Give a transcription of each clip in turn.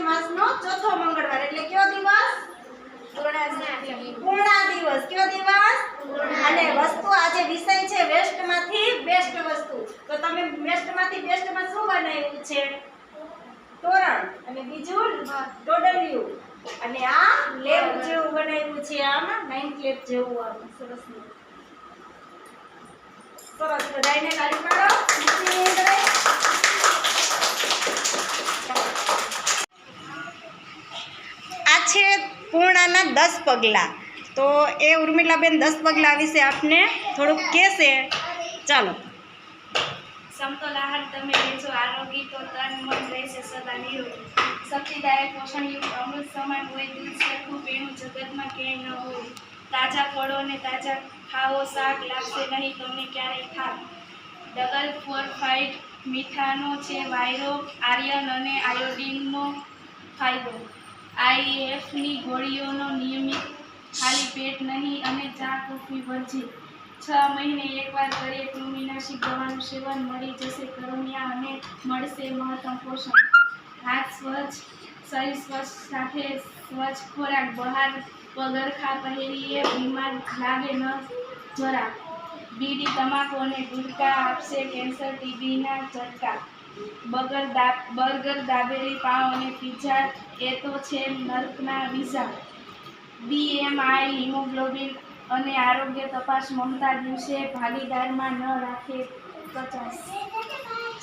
માસનો ચોથો મંગળવાર એટલે કયો દિવસ? પૂર્ણા દિવસ. કયો દિવસ? અને વસ્તુ આજે વિષય છે વેસ્ટમાંથી બેસ્ટ વસ્તુ. તો તમે વેસ્ટમાંથી બેસ્ટમાં શું બનાવ્યું છે? તોરણ. અને બીજું ટોડલિયું. અને આ લેમ્પ જેવું બનાવ્યું છે. આમાં નાઇટ લેમ્પ જેવું આમ સરસ સરસ. બધાને તાળી પાડો. આ છે પૂર્ણાના 10 પગલાં. તો એ ઉર્મિલાબેન 10 પગલાં વિશે આપને થોડુંક કહેશે. ચાલો. સમતોલ આહાર તમે લેજો, આરોગી તો તન મન રહેશે સદા નિરોગી. શક્તિદાયક પોષણયુક્ત અમૃત સમાન હોય, દૂધ સરખું પીણું જગતમાં ક્યાંય ન હોય. તાજા ફળો ને તાજા ખાઓ, શાક લાગશે નહીં તમને ક્યારેય ખાવ. ડબલ ફોરફાઇટ મીઠાનો છે વાયરો, આયર્ન અને આયોડિનનો ફાયદો. IF-ની ગોળીઓનો નિયમિત ખાલી પેટ નહીં અને ચા કોફી વર્જિત. 6 મહિને એકવાર કરીએ કૃમિનાશક દવાનું સેવન, મળી જશે કરુણ્યા અને મળશે મહત્તમ પોષણ. હાથ સ્વચ્છ, શરીર સ્વચ્છ સાથે સ્વચ્છ ખોરાક. બહાર પગરખા પહેરીએ બીમાર લાગે ન જરા. બીડી તમાકુ અને ગુટકા આપશે કેન્સર ટીબીના ઝટકા. બર્ગર દાબેલી પાવ અને પિઝા એ તો છે નર્કના વિઝા. BMI હિમોગ્લોબિન અને આરોગ્ય તપાસ મમતા દિવસે ભાગીદારમાં ન રાખે 50.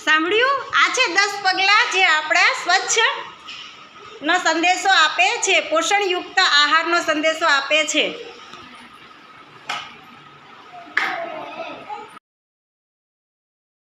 સાંભળ્યું? આ છે 10 પગલાં જે આપણા સ્વચ્છ નો સંદેશો આપે છે, પોષણયુક્ત આહારનો સંદેશો આપે છે.